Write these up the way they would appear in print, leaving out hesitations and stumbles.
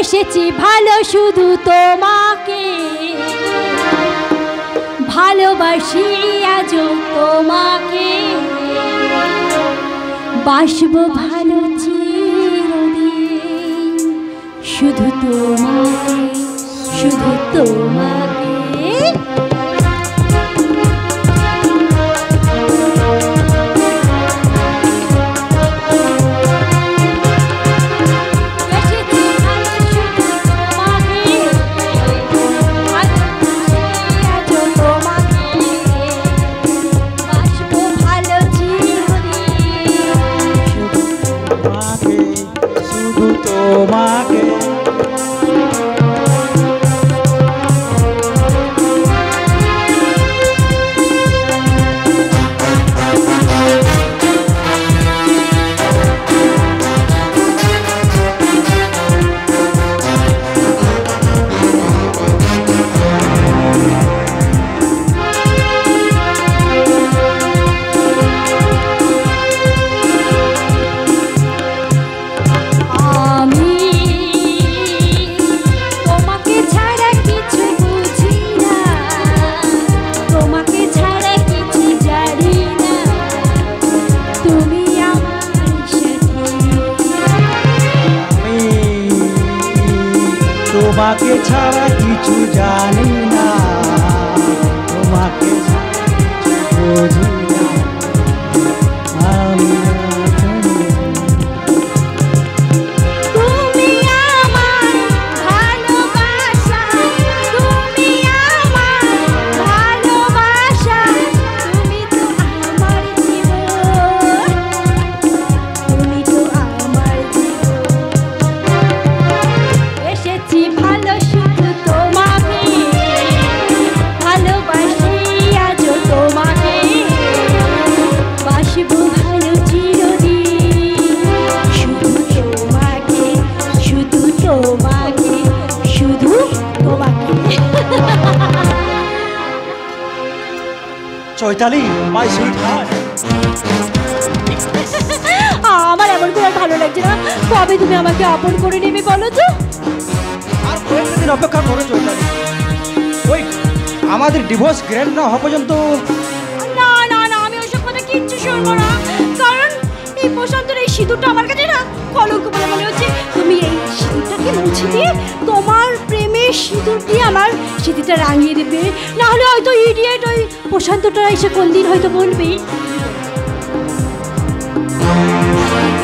বেসেছি ভালো শুধু তোমাকে, ভালোবাসি আজ তোমাকে, বাসবো ভালো চিরদিন শুধু তোমাকে, শুধু তোমাকে। তোমাকে ছাড়া কিছু জানি না, তোমাকে বুঝি না আমি। তুমি আমার ভালোবাসা, তুমি আমার ভালোবাসা, তুমি তো আমার জীবন, তুমি তো আমার জীবন। এসেছি ভালো শুধু তোমাকে, ভালোবাসি আজ তোমাকে, বাসবো ভালো চিরদিন শুধু তোমাকে, শুধু তোমাকে, শুধু তোমাকে। চৈতালি, মাই সুইট হার্ট, আমার এমন করে ভালো লাগছে না। কবে তুমি আমাকে আপন করে নেবে বলো তো? আর কয়েকদিন অপেক্ষা করো চৈতালি। ওই আমাদের ডিভোর্স গ্র্যান্ড না হওয়া পর্যন্ত। না না না, আমি ওইসব কথা কিচ্ছু শুনবো না। কারণ এই প্রশান্তর এই সিঁদুরটা আমার কাছে না কলঙ্ক বলে মনে হচ্ছে। তুমি এই সিঁদুরটাকে মুছে দিয়ে তোমার প্রেমের সিঁদুর দিয়ে আমার স্মৃতিটা রাঙিয়ে দেবে। না হলে হয়তো ইডিয়েট ওই প্রশান্তটা এসে কোন দিন হয়তো বলবে।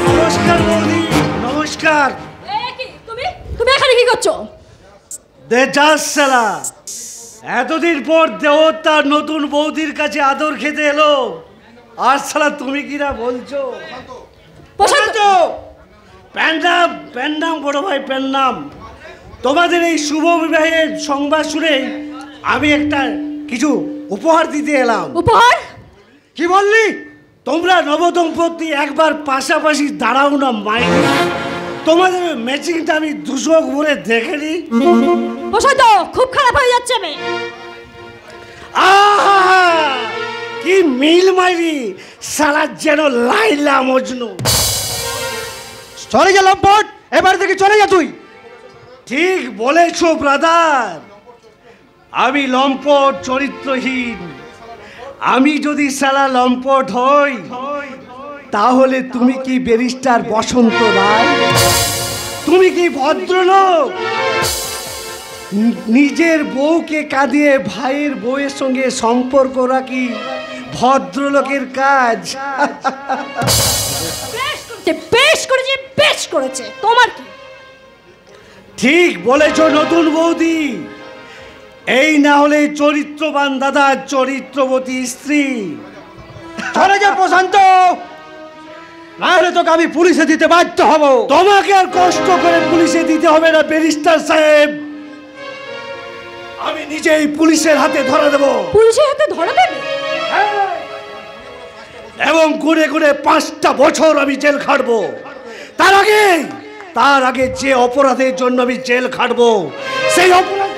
নমস্কার বৌদি, নমস্কার। তুমি তুমি এখানে কি করছো? দে যাস শালা, এতদিন পর দেওর তার নতুন বৌদির কাছে আদর খেতে এলো, আর শালা তুমি কিনা বলছো? প্রশান্ত, প্যান্ডাম প্যান্ডাম বড় ভাই প্যান্ডাম। তোমাদের এই শুভ বিবাহের সংবাদ শুনে আমি একটা কিছু উপহার দিতে এলাম। উপহার? কি বললি? তোমরা নবদম্পতি একবার পাশাপাশি দাঁড়াও না মাইনে। তোমাদের ম্যাচিংটা আমি দুশো ঘুরে দেখেনি। প্রশান্ত, খুব খারাপ হয়ে যাচ্ছে। আমি কি মিল মাইরি, সারা যেন লাইলা মজনু। চলে যা লম্পট, এবার থেকে চলে যা তুই। ঠিক বলেছো ব্রাদার, আমি লম্পট চরিত্রহীন। আমি যদি সালা লম্পট হই তাহলে তুমি কি ব্যারিস্টার বসন্ত রায়? তুমি কি ভদ্রলোক? নিজের বউকে কাঁদিয়ে ভাইয়ের বউয়ের সঙ্গে সম্পর্ক রাখি ভদ্রলোকের কাজ। বেশ করেছে, বেশ করেছে। তোমার কি? ঠিক বলেছ নতুন বৌদি। এই না হলে চরিত্রবান দাদার চরিত্রবতী স্ত্রী। চলে যা প্রশান্ত, না হলে তোকে আমি পুলিশে দিতে বাধ্য হব। তোমাকে আর কষ্ট করে পুলিশে দিতে হবে না ব্যারিস্টার সাহেব, আমি নিজেই পুলিশের হাতে ধরা দেব। পুলিশের হাতে ধরা দেবে? এবং গুনে গুনে 5টা বছর আমি জেল খাটবো। তার আগে যে অপরাধের জন্য আমি জেল খাটবো সেই অপরাধ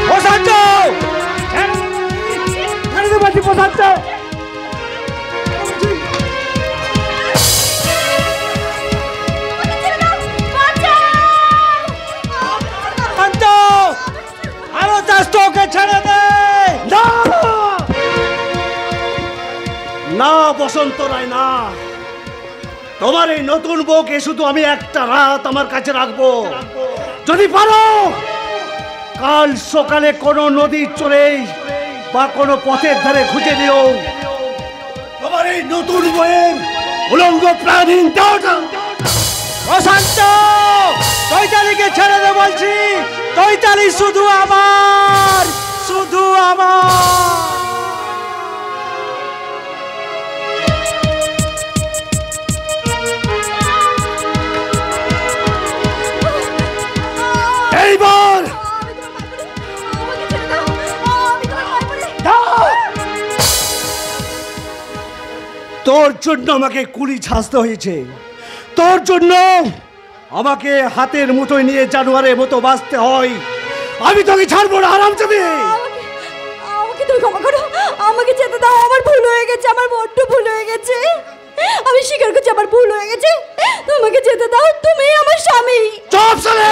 প্রশান্ত, প্রশান্ত, না বসন্ত রায় না, তোমার এই নতুন বউকে শুধু আমি একটা রাত আমার কাছে রাখবো। যদি পারো কাল সকালে কোনো নদীর চরে বা কোনো পথের ধারে খুঁজে দিও তোমার এই নতুন বউয়ের উলঙ্গ প্রাণহীন দেহটা। প্রশান্ত, চৈতালিকে ছেড়ে দে বলছি। চৈতালি শুধু আমার, শুধু আমার। এইবার তোর জন্য আমাকে কুলি ছাড়তে হয়েছে, তোর জন্য আমাকে হাতের মুঠোয় নিয়ে জানোয়ারের মতো বাঁচতে হয়। আমি তোকে ছাড়বো না হারামজাদী। আমাকে তুমি ক্ষমা করো, আমাকে যেতে দাও। আমার ভুল হয়ে গেছে, আমার বড্ড ভুল হয়ে গেছে। আমি স্বীকার করছি আমার ভুল হয়ে গেছে। তোমাকে যেতে দাও, তুমি আমার স্বামী। চুপ সালে।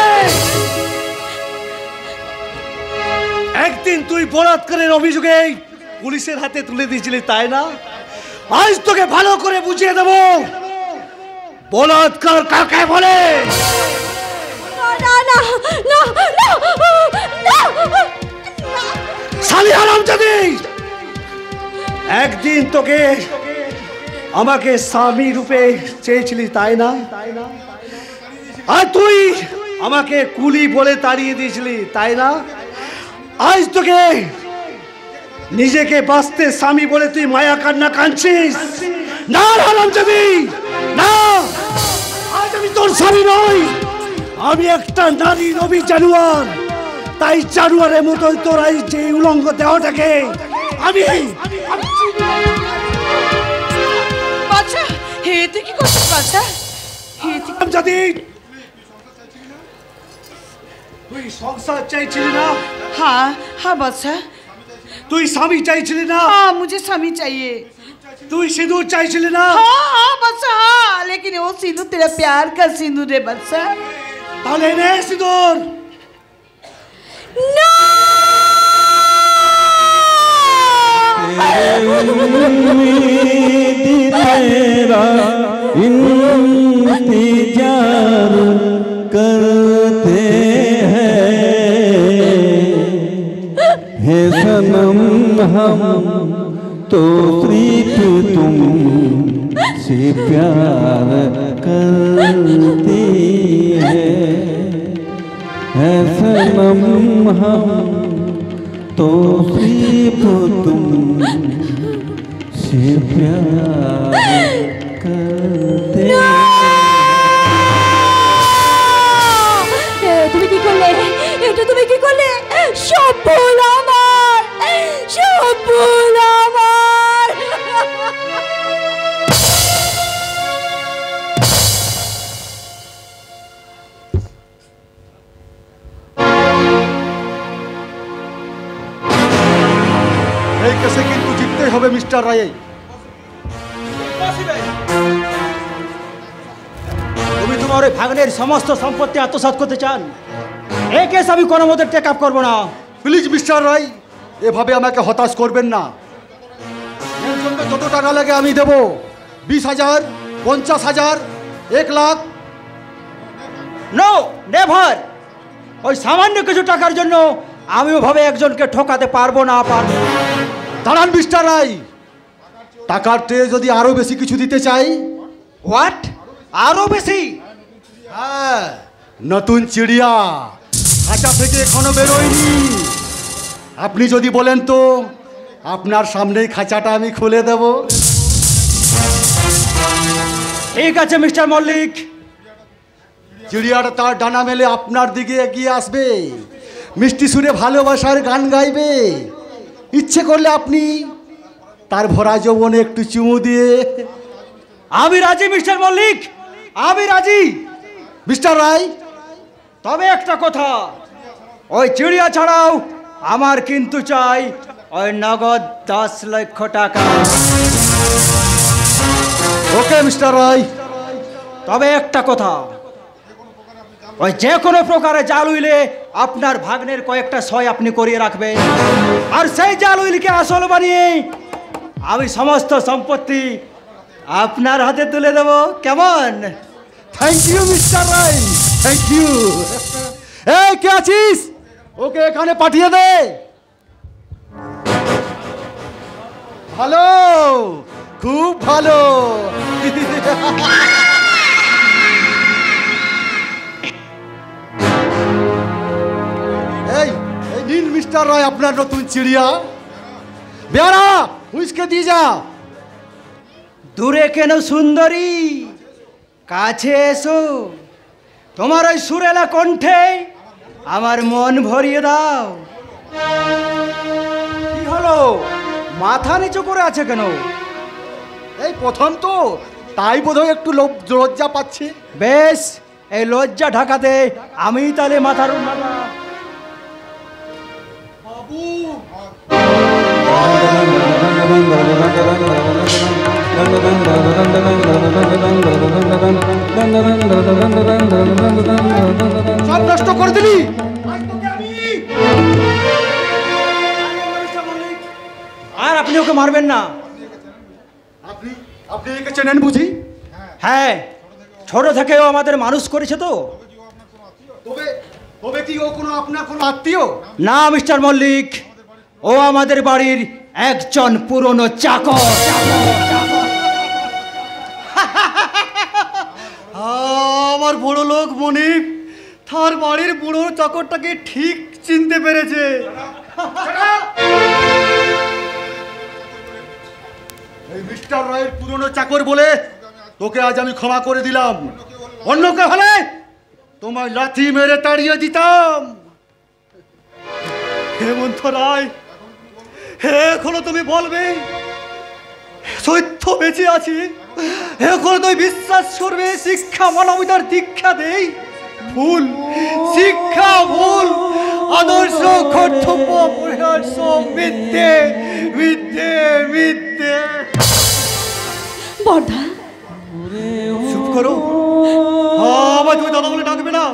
একদিন তুই বলাৎকারের অভিযোগে পুলিশের হাতে তুলে দিয়েছিলি, তাই না? আজ তোকে ভালো করে বুঝিয়ে দেব বলাৎকার কাকে বলে। না না না না না শালি হারামজাদী, একদিন তোকে আমাকে স্বামী রূপে চেয়েছিলি, তাই না? আর তুই আমাকে কুলি বলে তাড়িয়ে দিয়েছিলি, তাই না? আজ তোকে নিজেকে বাঁচতে স্বামী বলে তুই মায়া কান্না কাঁদছিস। না হারামজাদী, না, আজ আমি তোর স্বামী নই, আমি একটা নারী নবী জানোয়ার। তাই জানোয়ারের মতোই তোর এই যে উলঙ্গ দেহটাকে আমি বাচ্চা, হে তুই কি করছিস বাচ্চা? হে তুই হারামজাদী, তুই সংসার চাইছিলি না? हाँ हाँ बादशाह, তুই স্বামী চাইছিলি না? हाँ मुझे स्वामी चाहिए। তুই সিঁদুর চাইছিলি না? हाँ हाँ बादशाह, हाँ, लेकिन वो सिंदूर तेरा प्यार का सिंदूर है बादशाह। তাহলে নে সিঁদুর। না तेरा इंतजार करते हैं सनम, हम तो सिर्फ तुम से प्यार करते हैं सनम, हम तो सिर्फ तुम से प्यार करते তুমি কি করলে? এটা তুমি কি করলে? সব ভুল আমার, সব ভুল আমার। এই কেসে কিন্তু জিততেই হবে মিস্টার রায়। তুমি তোমার ওই ভাগ্নের সমস্ত সম্পত্তি আত্মসাৎ করতে চান? এই কেস আমি কোনো মতে টেক আপ করবো না। প্লিজ মিস্টার রায়, এভাবে আমাকে হতাশ করবেন না। এর জন্য যত টাকা লাগে আমি দেব, 20,000, 50,000, 1 লাখ। No, never. ওই সামান্য কিছু টাকার জন্য আমি ওভাবে একজনকে ঠকাতে পারবো না। দাঁড়ান মিস্টার রায়, টাকার চেয়ে যদি আরো বেশি কিছু দিতে চাই। হোয়াট? আরো বেশি? হ্যাঁ, নতুন চিড়িয়া খাঁচা থেকে এখনো বেরোয়নি। আপনি যদি বলেন তো আপনার সামনেই খাঁচাটা আমি খুলে দেব। ঠিক আছে মিস্টার মল্লিক। চিড়িয়াটা তার ডানা মেলে আপনার দিকে এগিয়ে আসবে, মিষ্টি সুরে ভালোবাসার গান গাইবে। ইচ্ছে করলে আপনি তার ভরা যৌবনে একটু চুমু দিয়ে। আমি রাজি মিস্টার মল্লিক, আমি রাজি। মিস্টার রায়, তবে একটা কথা, ওই চিড়িয়া ছাড়াও আমার কিন্তু চাই ওই নগদ 10 লক্ষ টাকা। ওকে মিস্টার রায়। তবে একটা কথা, ওই যে কোনো প্রকারে জাল উইলে আপনার ভাগ্নের কয়েকটা সই আপনি করিয়ে রাখবেন, আর সেই জাল উইলকে আসল বানিয়ে আমি সমস্ত সম্পত্তি আপনার হাতে তুলে দেব, কেমন? Thank you mister Roy, thank you. এই কে আছিস, ওকে এখানে পাঠিয়ে দে। ভালো, খুব ভালো। এই এই নিন মিস্টার রায় আপনার নতুন চিড়িয়া। বেয়ারা হুইসকে দিয়ে যা। দূরে কেন সুন্দরী, কাছে এসো। তোমার ওই সুরেলা কণ্ঠে আমার মন ভরিয়ে দাও। কি হলো, মাথা নিচু করে আছে কেন? এই প্রথম তো, তাই বোধহয় একটু লজ্জা পাচ্ছে। বেশ, এই লজ্জা ঢাকাতে আমি তাহলে মাথার উন্নতা। বাবু সব নষ্ট করে দিলি। আর আপনি ওকে মারবেন না। আপনি আপনি একে চেনেন বুঝি? হ্যাঁ, ছোট থেকেও আমাদের মানুষ করেছে তো। তবে তবে কি ও কোনো আপনার কোনো আত্মীয়? না মিস্টার মল্লিক, ও আমাদের বাড়ির একজন পুরনো চাকর। আমার বড় লোক মনিব তার বাড়ির বুড়ো চাকরটাকে ঠিক চিনতে পেরেছে। এই মিস্টার রায়ের পুরনো চাকর বলে তোকে আজ আমি ক্ষমা করে দিলাম। অন্য কে হলে তোমায় লাথি মেরে তাড়িয়ে দিতাম। হেমন্ত রায়, এখনো তুমি বলবে সত্য বেঁচে আছি? এখন তুই বিশ্বাস করবে শিক্ষা মানবিতার দীক্ষা দেই? ভুল শিক্ষা, ভুল আদর্শ, কর্তব্য, পরিহার সব মিথ্যে, মিথ্যে, মিথ্যে। বর্দা, চুপ করো। আমায় তুমি দাদা বলে ডাকবে না।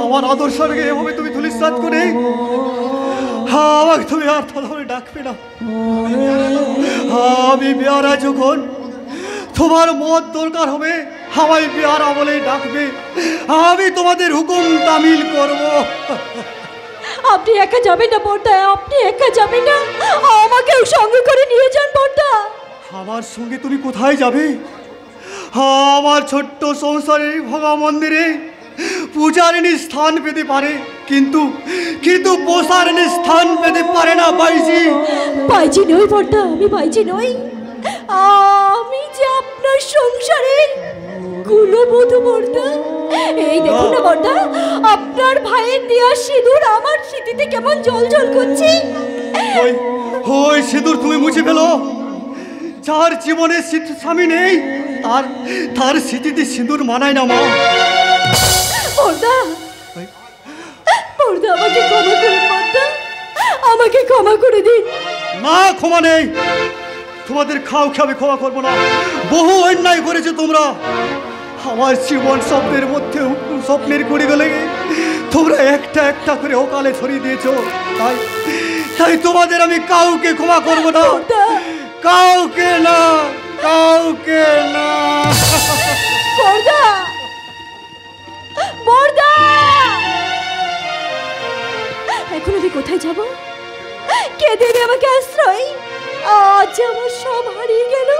আমার আদর্শকে এভাবে তুমি ধুলিস্যাৎ করে আমাকে তুমি আর দাদা বলে ডাকবে না। আমি বেয়ারা যখন তোমার মত দরকার হবে আমায় বেয়ারা বলে ডাকবে। আমি তোমাদের হুকুম তামিল করব। আপনি একা যাবেন না বর্দা, আপনি একা যাবেন না, আমাকেও সঙ্গে করে নিয়ে যান বর্দা। আমার সঙ্গে তুমি কোথায় যাবে? আমার ছোট্ট সংসারের ভগা মন্দিরে পূজারিনী স্থান পেতে পারে, কিন্তু কিন্তু পোষারিনী স্থান পেতে পারে না বাইজি। বাইজি নই বর্দা, আমি বাইজি নই। আমি যে আপনার সংসারের কুলবধূ বর্দা। এই দেখুন না বর্দা, আপনার ভাইয়ের দেওয়া সিঁদুর আমার স্মৃতিতে কেমন জ্বলজ্বল করছে। ওই ওই সিঁদুর তুমি মুছে ফেলো। যার জীবনে স্বামী নেই তার তার স্মৃতিতে সিঁদুর মানায় না মা। বর্দা, বর্দা আমাকে ক্ষমা করুন বর্দা, আমাকে ক্ষমা করে দিন। না, ক্ষমা নেই। তোমাদের খাওকে আমি ক্ষমা করবো না। বহু অন্যায় করেছো তোমরা। আমার জীবন স্বপ্নের মধ্যে স্বপ্নের কুড়িগুলো তোমরা একটা একটা করে ওকালে ছড়িয়ে দিয়েছো। তাই তাই তোমাদের আমি কাউকে ক্ষমা করবো না, কাউকে না, কাউকে না। বর্দা, বর্দা, এখন আমি কোথায় যাব? কে দেবে আমাকে আশ্রয়? আজ আমার সব হারিয়ে গেল।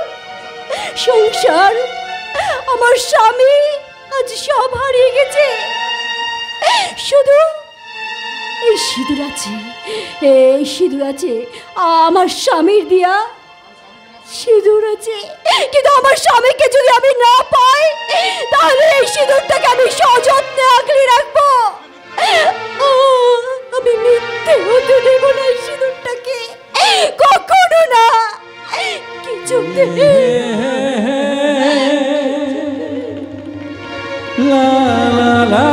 সংসার, আমার স্বামী, আজ সব হারিয়ে গেছে। শুধু এই সিঁদুর আছে, এই সিঁদুর আছে, আমার স্বামীর দিয়া সিঁদুর আছে। কিন্তু আমার স্বামীকে যদি আমি না পাই, তাহলে এই সিঁদুরটাকে আমি সযত্নে আগলে রাখবো। আমি মিথ্যে হতে দেব না এই সিঁদুরটাকে, কখনো না। কিছুতে লা লা লা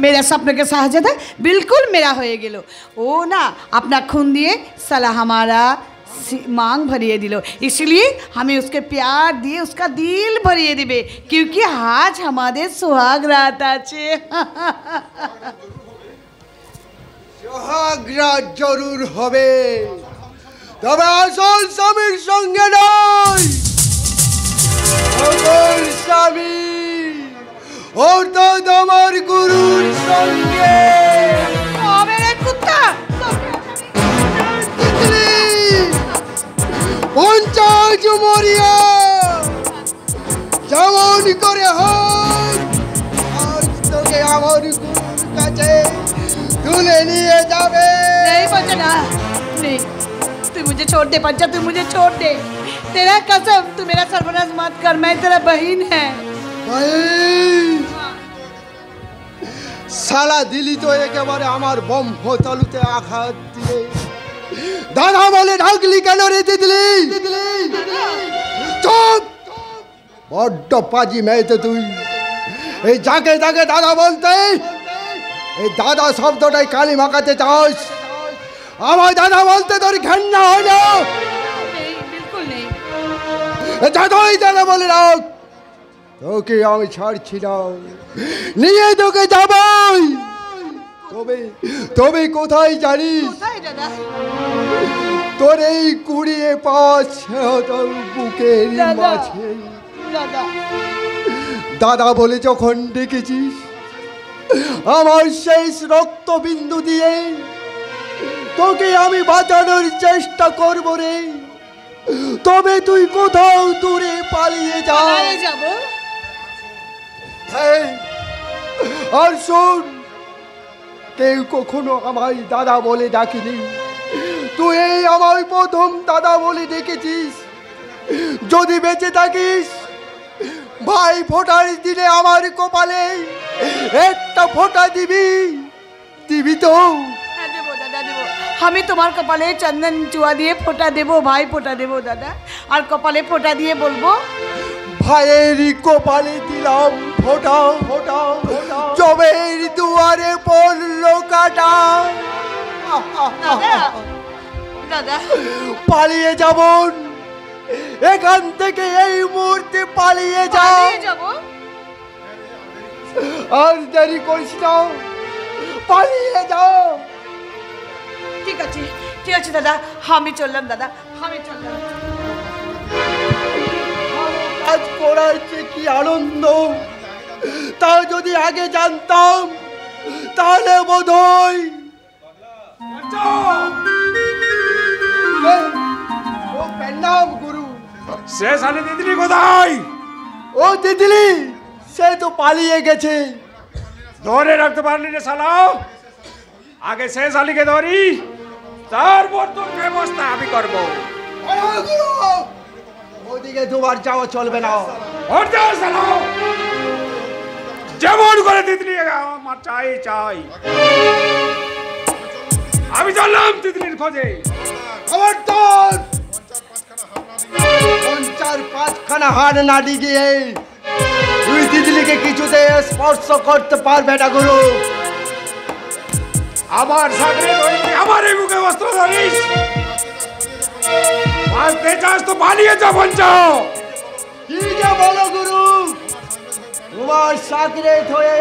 मेरा सपने के साहजदा बिल्कुल मेरा हो गेलो। ओ ना अपना खून दिए साला हमारा मांग भरिए दिलो, इसलिए हमें उसके प्यार दिए उसका दिल भरिए दिबे, क्योंकि आज हमारे सुहाग रात আছে। সোহাগ রাত জরুর হবে, তবে আসল স্বামীর সঙ্গে নয়। আসল স্বামী অর্থাৎ আমার গুরুর সঙ্গে। হবে রে কুত্তা, পঞ্চাশ মরিয়া যেমন করে হোক আজ তোকে আমার গুরুর কাছে তুলে নিয়ে যাবে। नहीं पंचना, नहीं, तू मुझे छोड़ दे पंचा, तू मुझे छोड़ दे, तेरा कसम, तू मेरा सर्वनाश मत कर, मैं तेरा बहन है। সালা দিলি তো একেবারে আমার বম্ব তালুতে আঘাত দিয়ে। দাদা বলে ঢাকলি কেন রে দিদি? চুপ, বড্ড পাজি মেয়েতে তুই। এই যাকে যাকে দাদা বলতে, এই দাদা শব্দটাই কালি মাখাতে চাস। আমার দাদা বলতে তোর ঘেন্না হয় না? नहीं, बिल्कुल नहीं। যতই দাদা বলে রাখ, তোকে আমি ছাড়ছি না, নিয়ে তোকে যাবই। তবে তবে কোথায় জানিস? কোথায় দাদা? তোর এই কুড়িয়ে পাঁচ তোর বুকের দাদা। মাঝে। দাদা, দাদা বলে যখন ডেকেছিস, আমার শেষ রক্তবিন্দু দিয়ে তোকে আমি বাঁচানোর চেষ্টা করব রে। তবে তুই কোথাও দূরে পালিয়ে যা। কোথায় যাবো? এই, আর শোন, কেউ কখনো আমায় দাদা বলে ডাকিনি, তুই এই আমায় প্রথম দাদা বলে ডেকেছিস। যদি বেঁচে থাকিস, ভাই ফোঁটার দিলে আমার কপালে একটা ফোঁটা দিবি, দিবি তো? হ্যাঁ দেবো দাদা, দেবো। আমি তোমার কপালে চন্দন চুয়া দিয়ে ফোঁটা দেবো, ভাই ফোঁটা দেবো দাদা, আর কপালে ফোঁটা দিয়ে বলবো, ভাইয়েরই কপালে দিলাম ফোঁটা, ফোঁটা জবের দুয়ারে পড়লো কাটা। দাদা, দাদা, পালিয়ে যাব এখান থেকে, এই মুহূর্তে পালিয়ে যা। পালিয়ে যাবো? আর দেরি করিস না, পালিয়ে যাও। ঠিক আছে, ঠিক আছে দাদা, আমি চললাম দাদা, আমি চললাম। কাজ করার যে কি আনন্দ, তা যদি আগে জানতাম তাহলে বোধহয়। ও প্রণাম গুরু। সে শালি দিদিনি কোথায়? ও দিদিলি, সে তো পালিয়ে গেছে। ধরে রাখতে পারলি রে শালা, আগে সে শালিকে ধরি, তারপর তোর ব্যবস্থা আমি করবো। ওদিকে দুবার যাওয়া চলবে না। ধরতে শালা, যেমন করে দিদিনি আমার চাই চাই। আমি চললাম দিদিনির খোঁজে। খবরদার, পঞ্চার পাঁচখানা হাড় না ডিগিয়ে তুই দিদিলিকে কিছুতে স্পর্শ করতে পারবে না গুরু। আমার সাগরে ধরতে আমার এই মুখে বস্ত্র ধরিস, বাঁচতে চাস তো পালিয়ে যা পঞ্চা। কি যে বলো গুরু, তোমার সাগরে হয়ে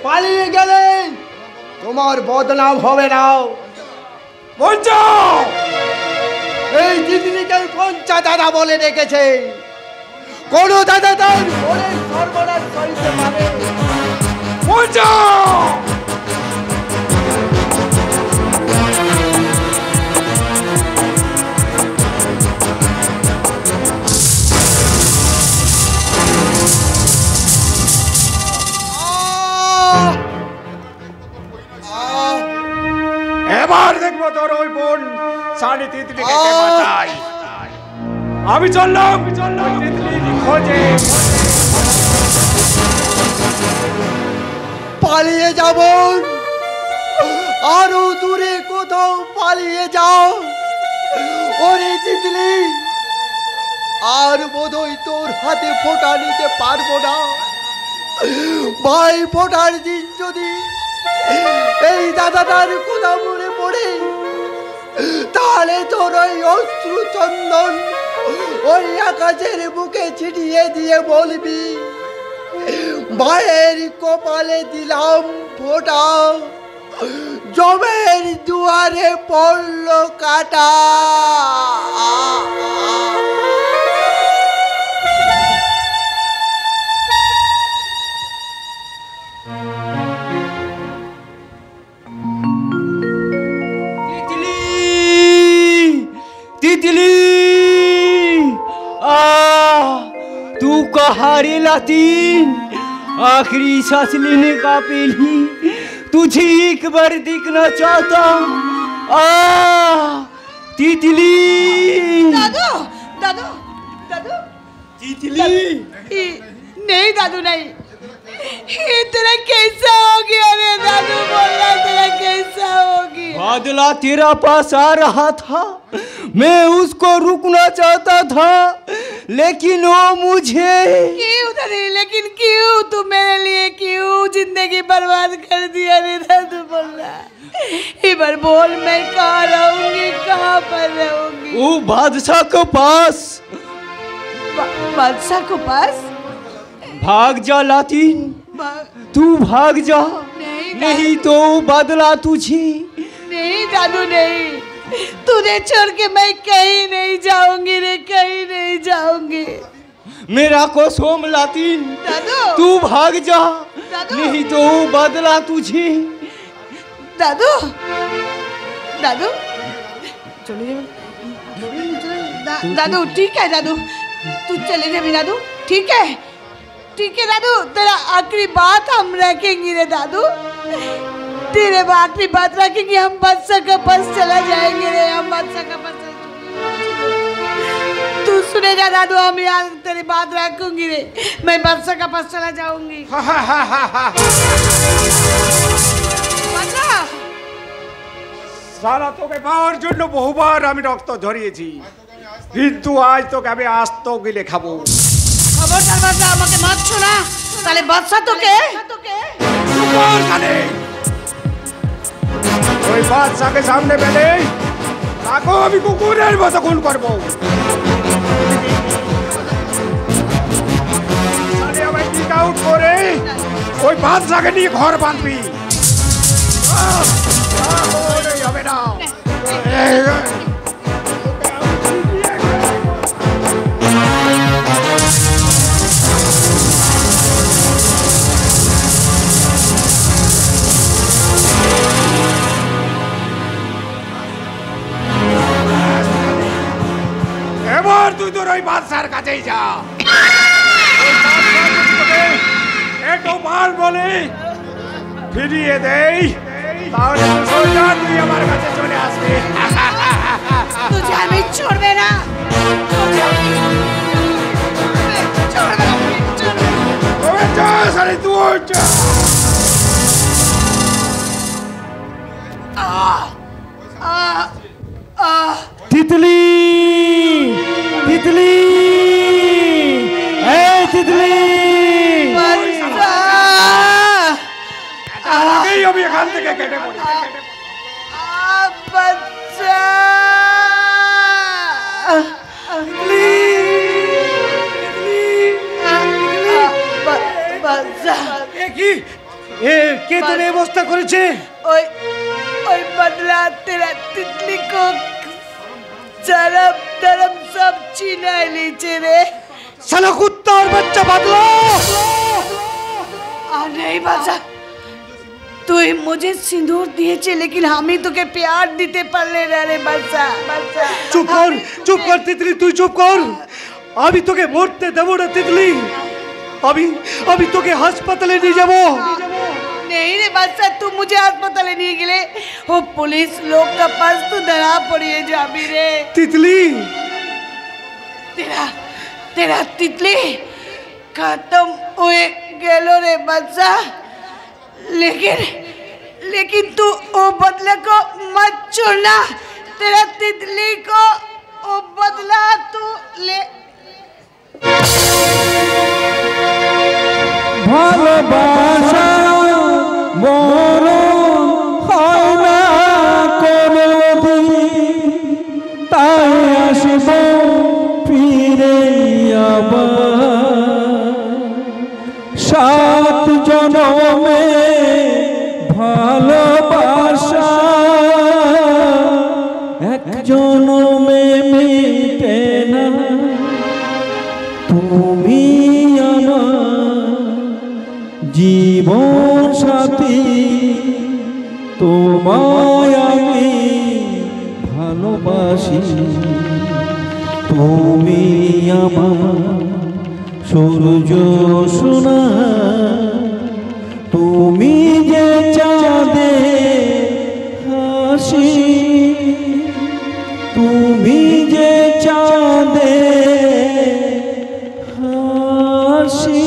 পালিয়ে গেলে তোমার বদনাম হবে না। পঞ্চা, এই দিদিকে পঞ্চা দাদা বলে ডেকেছে, কোন দাদা তার বোনের সর্বনাশ করিতে পারে? পঞ্চা, এবার দেখবো তোর ওই বোন সাড়ে তিতলিকে কে বাঁচায়। আমি চললাম তিতলির খোঁজে। পালিয়ে যাব, আরো দূরে কোথাও পালিয়ে যাও। ওরে তিতলি, আর বোধহয় তোর হাতে ফোঁটা নিতে পারবো না। ভাই ফোঁটার দিন যদি এই দাদাটার কথা মনে পড়ে, তাহলে তোর ওই অশ্রু চন্দন ওই আকাশের বুকে ছিটিয়ে দিয়ে বলবি, মায়ের কপালে দিলাম ফোঁটা, জমের দুয়ারে পড়ল কাটা। तितली तू कहाँ रे लातीन? आखिरी सांस लेने का पहली तुझे एक बार देखना चाहता। तितली दादू दादू दादू तितली नहीं दादू नहीं, ये तेरा कैसा हो गया रे दादू? बोलना तेरा कैसा हो गया? बादला तेरा पास आ रहा था, मैं उसको रुकना चाहता था, लेकिन वो मुझे क्यों नहीं, लेकिन क्यों? तू मेरे लिए क्यों जिंदगी बर्बाद कर दिया रे दादू? बोलना एक बार बोल, मैं कहाँ रहूंगी, कहाँ पर रहूंगी? वो बादशाह के पास। बादशाह के पास? भाग जा लातीन, तू भाग जा, नहीं तो बादला तुझे। नहीं दादू नहीं, तुझे छोड़ के मैं कहीं नहीं जाऊंगी रे, कहीं नहीं जाऊंगी। मेरा को सोम लातीन, दादू तू भाग जा, दादू नहीं तो बादला तुझे। दादू दादू चले दादू, ठीक है दादू, तू चले जा दादू, ठीक है दादू, तेरा आखिरी बात हम रखेंगे रे दादू, तेरे आखिरी बात रखेंगे, हम बादशाह के पास चला जाएंगे रे, हम बादशाह के पास। तू सुने जा दादू, हम यहाँ तेरी बात रखूंगी रे, मैं बादशाह के पास चला जाऊंगी। সারা তোকে পাওয়ার জন্য বহুবার আমি রক্ত ঝরিয়েছি, কিন্তু আজ তোকে আমি আস্ত গিলে খাবো। খবরদার বাদশা, আমাকে মারছো না, তাহলে বাদশা তোকে ওই বাদশাকে সামনে পেলে তাকে আমি কুকুরের মতো খুন করবো। আমায় কিক আউট করে ওই বাদশাকে নিয়ে ঘর বাঁধবি। হবে না এবার তুই তোর ওই বাদশার কাছেই যা, একটু মাল বলে ফিরিয়ে দেই, তাহলে সোজা তুই আমার কাছে চলে আসবি। तुझे हमें छोड़बे ना, तितली तितली तितली আমি এখান থেকে কেটে পড়ি। কে তোর এই অবস্থা করেছে? ওই ওই बदला तेरा तितली को शराब धर्म सब छीना लीचे रे। साला कुत्ता और बच्चा बदला। नहीं बादशाह, तू मुझे सिंदूर दिए, लेकिन हम ही तुके प्यार दीते पाले रे बादशाह। चुप कर तितली, तू चुप कर, अभी তোকে মরতে দেব না তিতলি, अभी তোকে হাসপাতালে নিয়ে যাব। नहीं रे बादशाह, तू मुझे अस्पताल नहीं गिले, वो पुलिस लोग का पास तू धरा पड़िए जाबी रे तितली। तेरा तितली खत्म हुए गेलो रे बादशाह, लेकिन तू वो बदले को मत छोड़ना, तेरा तितली को वो बदला तू ले। ভালোবাসা মরণ হয় না কোনোদিন। জীবন সাথী তোমায় আমি ভালোবাসি, তুমি আমার সূর্য সোনা, তুমি যে চাঁদে হাসি, তুমি যে চাঁদে হাসি।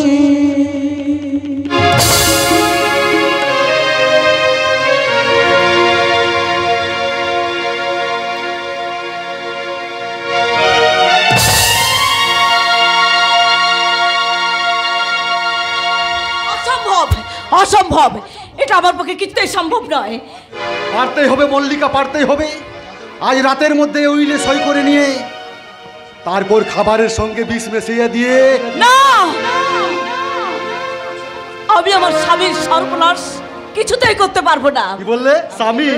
অসম্ভব, এটা আমার পক্ষে কিছুতেই সম্ভব নয়। পারতেই হবে মল্লিকা, পারতেই হবে। আজ রাতের মধ্যে উইলে সই করে নিয়ে তারপর খাবারের সঙ্গে বিষ মিশিয়ে দিয়ে। না, আমি আমার স্বামীর সর্বনাশ কিছুতেই করতে পারবো না। কি বললে? স্বামী?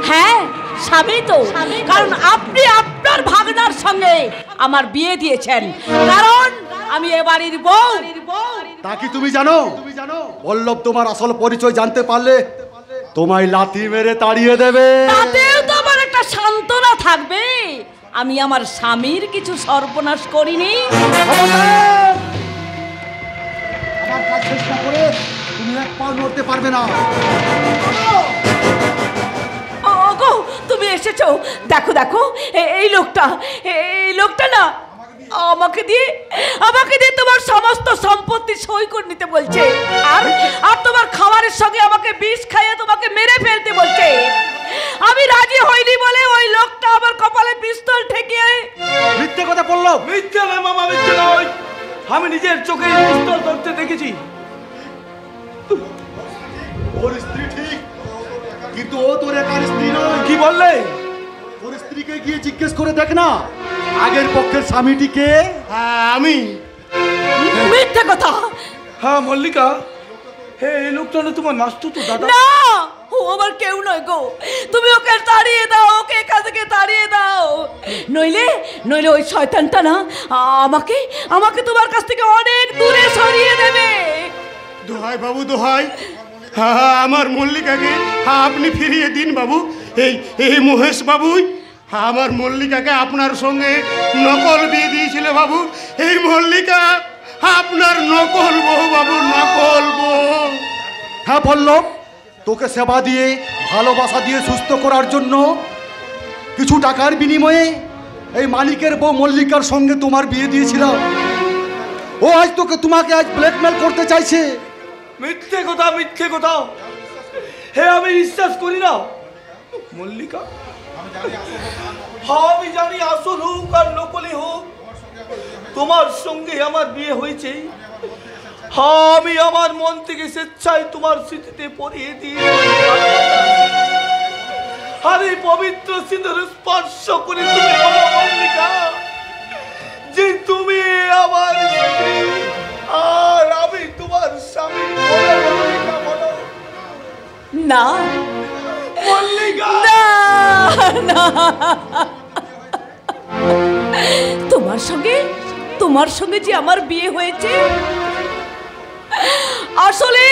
হ্যাঁ, স্বামী তো, কারণ আপনি আপনার ভাগনার সঙ্গে আমার বিয়ে দিয়েছেন, কারণ আমি এ বাড়ির বউ। তা কি তুমি জানো? বল্লভ তোমার আসল পরিচয় জানতে পারলে তোমায় লাথি মেরে তাড়িয়ে দেবে। তাতেও তো আমার একটা সান্ত্বনা থাকবে, আমি আমার স্বামীর কিছু সর্বনাশ করিনি। আমার কাজ চেষ্টা করে তুমি এক পা নড়তে পারবে না। ওগো, তুমি এসেছো, দেখো দেখো, এই লোকটা না আমাকে দিয়ে তোমার সমস্ত সম্পত্তি সই করে নিতে বলছে, আর তোমার খাবারের সঙ্গে আমাকে বিষ খাইয়ে তোমাকে মেরে ফেলতে বলছে। আমি রাজি হইনি বলে ওই লোকটা আমার কপালে পিস্তল ঠেকিয়ে। মিথ্যে কথা বললো? মিথ্যে নয় মামা, মিথ্যে নয়, আমি নিজের চোখে পিস্তল ধরতে দেখেছি। ওর স্ত্রী ঠিক, কিন্তু ও তোর একার স্ত্রী নয়। কি বললে? ওর স্ত্রীকে গিয়ে জিজ্ঞেস করে দেখ না, আগের পক্ষের স্বামীটিকে। হ্যাঁ, আমি। মিথ্যে কথা। হ্যাঁ মল্লিকা, হে এই লোকটা না তোমার নাস্তু তো দাদা? না, ও আমার কেউ নয় গো, তুমি ওকে তাড়িয়ে দাও, ওকে এখান থেকে তাড়িয়ে দাও, নইলে ওই শয়তানটা না আমাকে তোমার কাছ থেকে অনেক দূরে সরিয়ে দেবে। দোহাই বাবু, দোহাই, আমার মল্লিকাকে আপনি ফিরিয়ে দিন বাবু। এই মহেশ বাবুই আমার মল্লিকাকে আপনার সঙ্গে নকল বিয়ে দিয়েছিল বাবু। এই মল্লিকা আপনার নকল বউ বাবু, নকল বউ। হ্যাঁ বললাম, তোকে সেবা দিয়ে ভালোবাসা দিয়ে সুস্থ করার জন্য কিছু টাকার বিনিময়ে এই মালিকের বউ মল্লিকার সঙ্গে তোমার বিয়ে দিয়েছিলাম। ও আজ তোমাকে আজ ব্ল্যাকমেল করতে চাইছে। মিথ্যে কথা, মিথ্যে কথা, হে আমি বিশ্বাস করি না মল্লিকা। আমি জানি আসল হোক আর নকলি হোক, তোমার সঙ্গে আমার বিয়ে হয়েছে। আমি আমার মন থেকে স্বেচ্ছায় তোমার স্মৃতিতে পড়িয়ে দিয়ে আর এই পবিত্র সিঁদুর স্পর্শ করে তুমি বলো মল্লিকা যে তুমি আমার স্ত্রী আর আমি তোমার স্বামী। মল্লিকা বলো না মল্লিকা। না, তোমার সঙ্গে যে আমার বিয়ে হয়েছে, আসলে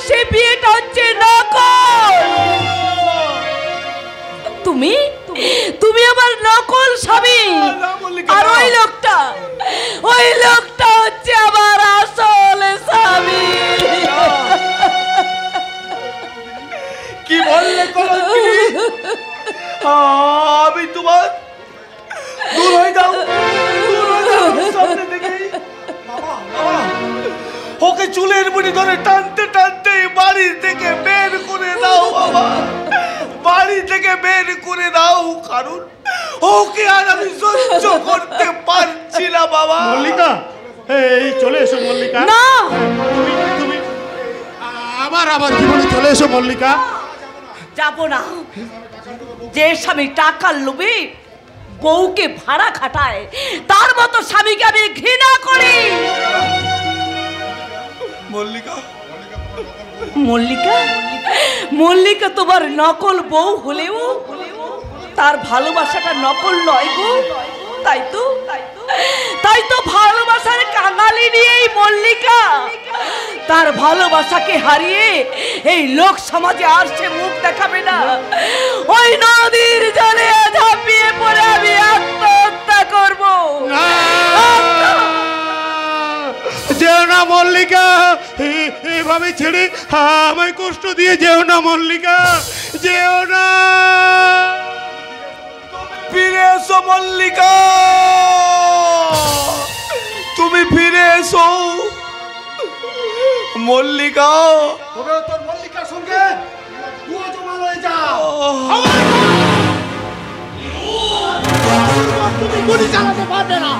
সে বিয়েটা হচ্ছে নকল। তুমি আমার নকল স্বামী, আর ওই লোকটা হচ্ছে আমার আসল স্বামী। কি বললে কলঙ্কি? আমি তোমার দূর হয়ে যাও, সামনে থেকে। ওকে চুলের মুঠি ধরে টানতে টানতে বাড়ি থেকে বের করে দাও বাবা, বাড়ি থেকে বের করে দাও, কারণ ওকে আর আমি সহ্য করতে পারছি না বাবা। মল্লিকা, এই চলে এসো মল্লিকা। না, তুমি আবার জীবনে চলে এসো মল্লিকা। যাবো না। যে স্বামী টাকার লোভে বউকে ভাড়া খাটায়, তার মতো স্বামীকে আমি ঘৃণা করি। মল্লিকা, মল্লিকা তোমার নকল বউ হলেও তার ভালোবাসাটা নকল নয় গো। তাই তো ভালোবাসার কাঙালি নিয়েই মল্লিকা তার ভালোবাসাকে হারিয়ে এই লোক সমাজে আর সে মুখ দেখাবে না। ওই নদীর জলে ঝাঁপিয়ে পড়ে আমি আত্মহত্যা করব। যেও না মল্লিকা, এভাবে ছেড়ে আমায় কষ্ট দিয়ে যেও না মল্লিকা, যেও না। ফিরে এসো মল্লিকা, তুমি ফিরে এসো মল্লিকা। তবে তোর মল্লিকার সঙ্গে তুইও জমাল হয়ে যাও। তুমি গুলি চালাতে পারবে না।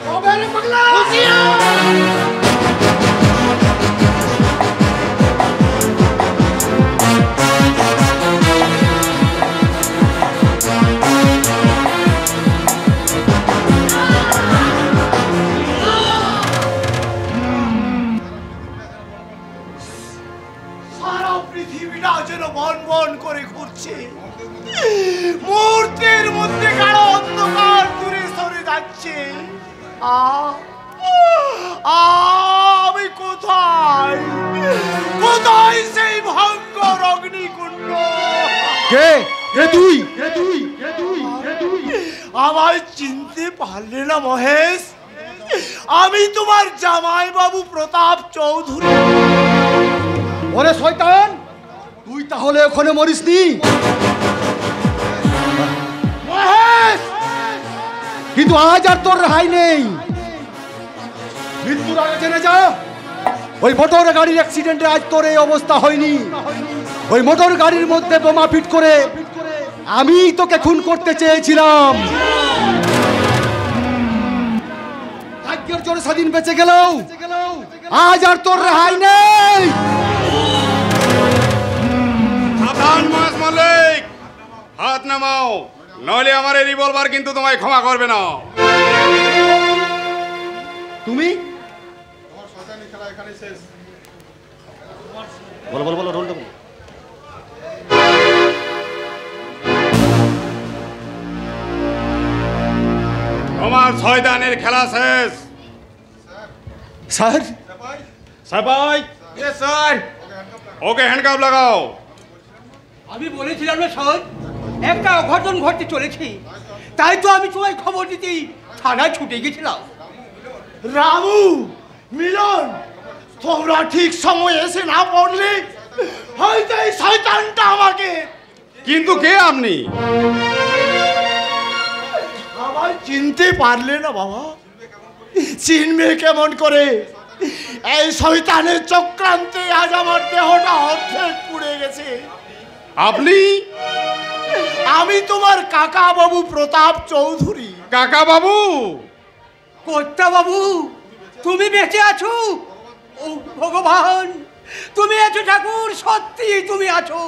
তবে রে পাগলা, পৃথিবীটা যেন বন বন করে ঘুরছে, মুহূর্তের মধ্যে গাঢ় অন্ধকার দূরে সরে যাচ্ছে। আমি কোথায়, কোথায় সেই ভয়ঙ্কর অগ্নিকুণ্ড? কে কে তুই? আমায় চিনতে পারলে না মহেশ? আমি তোমার জামাই বাবু প্রতাপ চৌধুরী। ওরে শয়তান, তুই তাহলে ওখানে মরিসনি? মহেশ, কিন্তু আজ আর তোর রেহাই নেই। মৃত্যুর আগে জেনে যা, ওই মোটর গাড়ির অ্যাক্সিডেন্টে আজ তোর এই অবস্থা হয়নি। ওই মোটর গাড়ির মধ্যে বোমা ফিট করে আমি তোকে খুন করতে চেয়েছিলাম। ভাগ্যের জোরে স্বাধীন বেঁচে গেল, আজ আর তোর রেহাই নেই। সাবধান মহেশ মল্লিক, হাত নামাও, নইলে আমার এই রিভলভার কিন্তু তোমায় ক্ষমা করবে না। তুমি বলো বলো বলো, রোলটা বলো। তোমার শয়তানের খেলা শেষ। স্যার, সাবাই, ইয়েস স্যার। ওকে হ্যান্ডকাপ লাগাও। আমি বলেছিলাম না স্যার, একটা অঘটন ঘটতে চলেছে, তাই তো আমি তোমায় খবর দিতেই থানায় ছুটে গেছিলাম। রামু, মিলন, তোমরা ঠিক সময় এসে না পড়লে হয়তো এই শয়তানটা আমাকে। কিন্তু কে আপনি? আমায় চিনতে পারলে না বাবা? চিনবে কেমন করে? এই শয়তানের চক্রান্তে আজ আমার দেহটা অর্ধেক পুড়ে গেছে। আপনি? আমি তোমার কাকা বাবু প্রতাপ চৌধুরী। কাকা বাবু? কর্তা বাবু, তুমি বেঁচে আছো? ও ভগবান, তুমি আছো ঠাকুর, সত্যি তুমি আছো।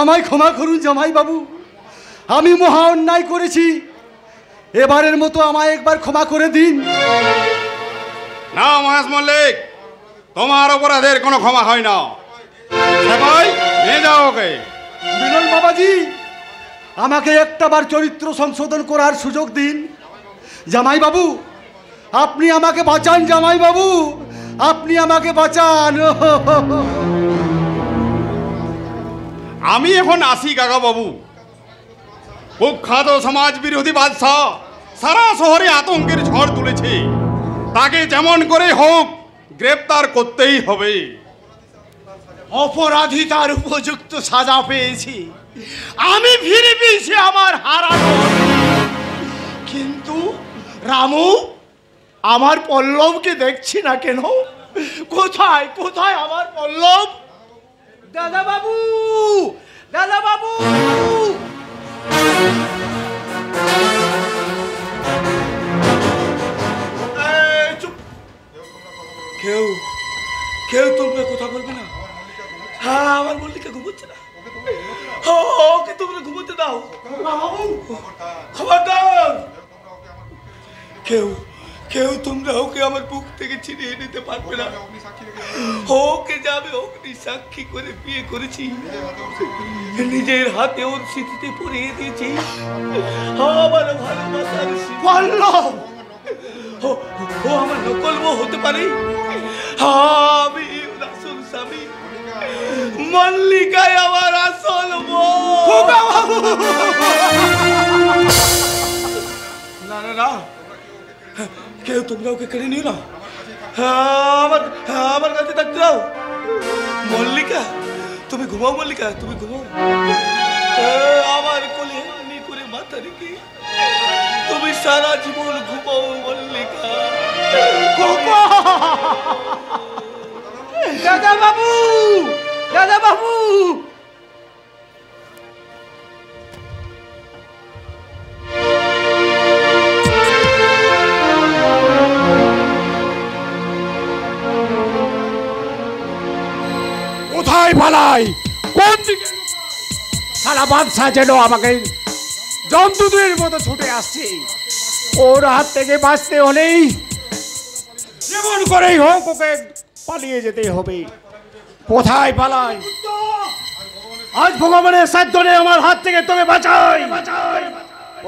আমায় ক্ষমা করুন জামাই বাবু, আমি মহা অন্যায় করেছি। এবারের মতো আমায় একবার ক্ষমা করে দিন। না মহেশ মল্লিক, তোমার অপরাধের কোনো ক্ষমা হয় না। সবাই নিয়ে যাও ওকে। মিলন বাবাজি, আমাকে একটাবার চরিত্র সংশোধন করার সুযোগ দিন। জামাই বাবু, আপনি আমাকে বাঁচান। জামাই বাবু, আপনি আমাকে বাঁচান। আমি এখন আসি কাকা বাবু। কুখ্যাত সমাজ বিরোধী বাদশাহ সারা শহরে আতঙ্কের ঝড় তুলেছে, তাকে যেমন করে হোক গ্রেপ্তার করতেই হবে। অপরাধী তার উপযুক্ত সাজা পেয়েছি, আমি ফিরে পেয়েছি আমার হারানো। কিন্তু রামু, আমার পল্লবকে দেখছি না কেন? কোথায় কোথায় আমার পল্লব? দাদা বাবু, দাদা বাবু, চুপ। কেউ কেউ তোমরা কথা বলবে না? হ্যাঁ, আমার মল্লিকা ঘুমোচ্ছে না, ওকে তোমরা ঘুমোতে দাও। বাবু, খবরদার, কেউ কেউ তোমরা ওকে আমার বুক থেকে ছিনিয়ে নিতে পারবে না। ওকে যাবে অগ্নি সাক্ষী করে বিয়ে করেছি, নিজের হাতে ওর স্মৃতিতে পরিয়ে দিয়েছি আমার ভালোবাসার পল্লব। ও আমার নকল বউ হতে পারে, আমি ওর আসল স্বামী, মল্লিকায় আমার আসল বউ। না না না, কেউ তোমরা ওকে কেড়ে নিও না, আমার কাছে থাকতে দাও। মল্লিকা তুমি ঘুমাও, মল্লিকা তুমি ঘুমাও, আমার কোলে এমনি করে মাথা রেখে তুমি সারা জীবন ঘুমাও মল্লিকা। দাদা বাবু, দাদা বাবু, কোথায় পালাই, কোন দিকে? সারা বাদশা যেন আমাকে জন্তুদের মতো ছুটে আসছে। ওর হাত থেকে বাঁচতে হলেই যেমন করেই হোক ওকে পালিয়ে যেতে হবে। কোথায় পালাই? আজ ভগবানের সাধ্য নেই আমার হাত থেকে তোকে বাঁচাই।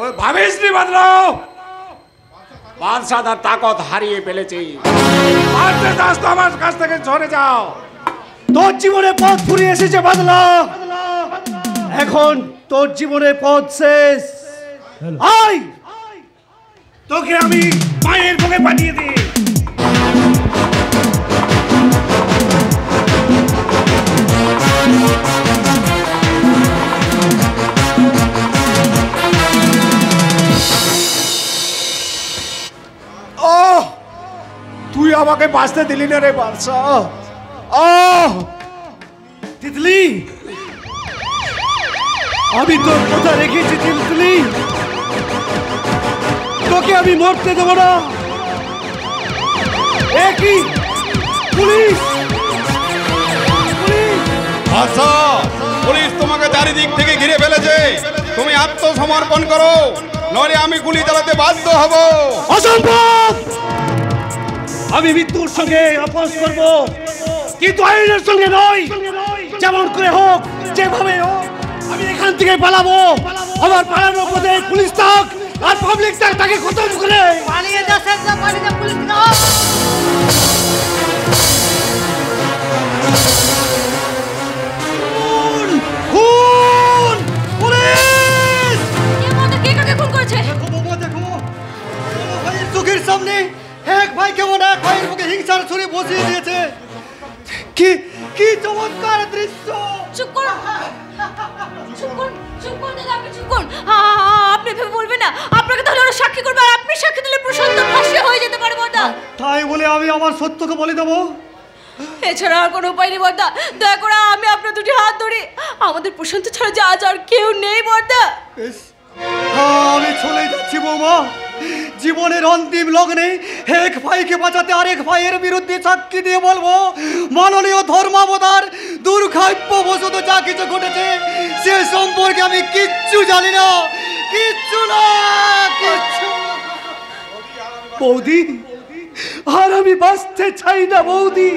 ওই ভাবিস নি বাদলাও, বাদশা তার তাকত হারিয়ে ফেলেছে। মারতে চাস তো আমার কাছ থেকে সরে যাও। তোর জীবনে পথ ফুরিয়ে এসেছে বাদলা, এখন তোর জীবনের পথ শেষ। আয়, তোকে আমি মায়ের বুকে পাঠিয়ে দিই। তুই আমাকে বাঁচতে দিলি না রে বাদশা। তিতলি, আমি তোর কথা রেখেছি তিতলি, তোকে আমি মরতে দেবো না। একই পুলিশ, আচ্ছা, পুলিশ তোমাকে চারিদিক থেকে ঘিরে ফেলেছে, তুমি আত্মসমর্পণ করো, নইলে আমি গুলি চালাতে বাধ্য হব। অসম্ভব! আমি মৃত্যুর সঙ্গে আপোষ করব, কিন্তু আইনের সঙ্গে নয়। যেমন করে হোক, যেভাবে হোক, আমি এখান থেকে পালাবো। আমার পালানোর পথে পুলিশ থাক আর পাবলিক থাক, তাকে খতম করে পালিয়ে যা স্যার, পালিয়ে যা, পুলিশ না। খুন! পুলিশ! কে কাকে খুন করেছে? চোখের সামনে এক ভাই কেমন এক ভাইয়ের মুখে হিংসার ছুরি বসিয়ে দিয়েছে। কি কি চমৎকার দৃশ্য! চুপ করুন, চুপ করুন, চুপ করুন দাদা, আপনি চুপ করুন। আপনি ভেবে বলবেন না, আপনাকে তাহলে ওরা সাক্ষী করবে, আর আপনি সাক্ষী দিলে প্রশান্ত ভাষ্য হয়ে যেতে পারে বর্দা। তাই বলে আমি আমার সত্যকে বলে দেবো? এছাড়া আর কোনো উপায় নেই বর্দা। দয়া করে আমি আপনার দুটি হাত ধরি, আমাদের প্রশান্ত ছাড়া যা আজ আর কেউ নেই বর্দা। আমি চলে যাচ্ছি বৌমা। জীবনের অন্তিম লগ্নে এক ভাইকে বাঁচাতে আরেক ভাইয়ের বিরুদ্ধে সাক্ষী দিয়ে বলবো, মাননীয় ধর্মাবতার, দুর্ভাগ্যবশত যা কিছু ঘটেছে সে সম্পর্কে আমি কিচ্ছু জানি না, কিচ্ছু না, কিচ্ছু। বৌদি, আর আমি বাঁচতে চাই না বৌদি,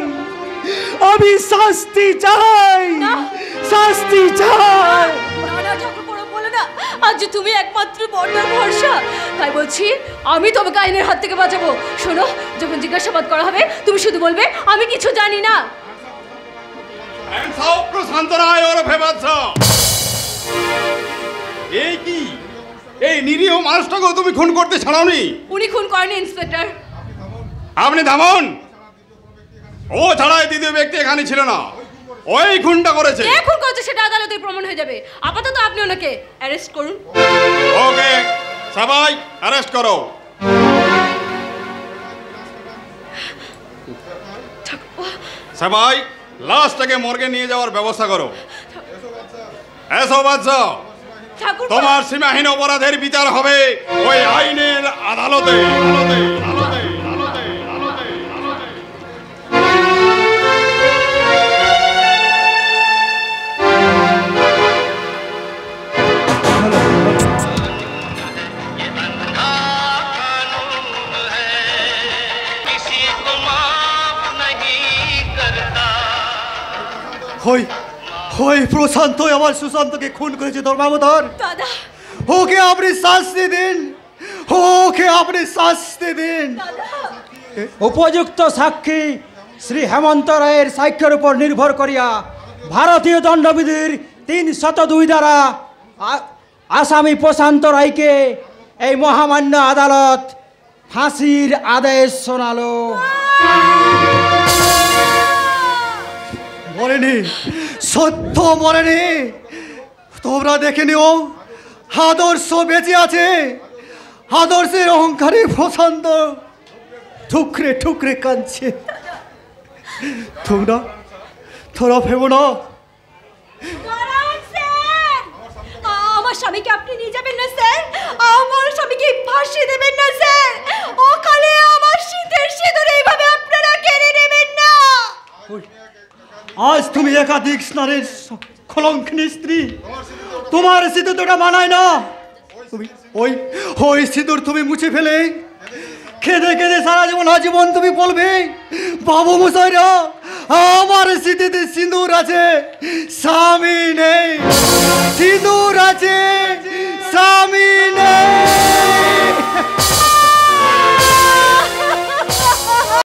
আমি শাস্তি চাই, শাস্তি চাই। আজ তুমি একমাত্র বর্দার ভরসা, তাই বলছি আমি তোমাকে আইনের হাত থেকে বাঁচাবো। শোনো, যখন জিজ্ঞাসাবাদ করা হবে তুমি শুধু বলবে আমি কিছু জানি না। প্রশান্ত রায় ওরফে বাদশা, এই কি এই নিরীহ মানুষটাকে তুমি খুন করতে ছাড়াওনি? উনি খুন করেনি ইন্সপেক্টর। আপনি থামুন, ও ছাড়াই দ্বিতীয় ব্যক্তি এখানে ছিল না, ওই খুনটা করেছে। কে খুন করেছে সেটা আদালতে প্রমাণ হয়ে যাবে। আপাতত আপনি ওনাকে অ্যারেস্ট করুন। ওকে, সবাই অ্যারেস্ট করো। সবাই লাশটাকে মর্গে নিয়ে যাওয়ার ব্যবস্থা করো। এসো বাদশা, তোমার সীমাহীন অপরাধের বিচার হবে ওই আইনের আদালতে। ওই ওই প্রশান্ত আমার সুশান্তকে খুন করেছে ধর্মাবতার। দাদা ওকে আপনি শাস্তি দিন, ওকে আপনি শাস্তি দিন। উপযুক্ত সাক্ষী শ্রী হেমন্ত রায়ের সাক্ষ্যের উপর নির্ভর করিয়া ভারতীয় দণ্ডবিধির 302 দ্বারা আসামি প্রশান্ত রায়কে এই মহামান্য আদালত ফাঁসির আদেশ শোনালো। মরেনি, সত্য মরেনি। তোমরা দেখে নিও, আদর্শ বেঁচে আছে। আদর্শের অহংকারে প্রশান্ত ঠুকরে ঠুকরে কাঁদছে। তোরা ভেবো না। আমার স্বামীকে আপনি নিয়ে যাবেন না স্যার, আমার স্বামীকে ফাঁসি দেবেন না স্যার। ওখানে আমার শীতের সিঁদুর এইভাবে আপনারা কেড়ে নেবেন না। আজ তুমি একাধিক স্নানের কলঙ্কিনী স্ত্রী, তোমার সিঁদুর তোটা মানায় না। তুমি ওই সিঁদুর তুমি মুছে ফেলে খেদে খেদে সারা জীবন আজীবন তুমি বলবে, বাবু মশাইরা আমার স্মৃতিতে সিঁদুর আছে, স্বামী নেই। সিঁদুর আছে, স্বামী নেই।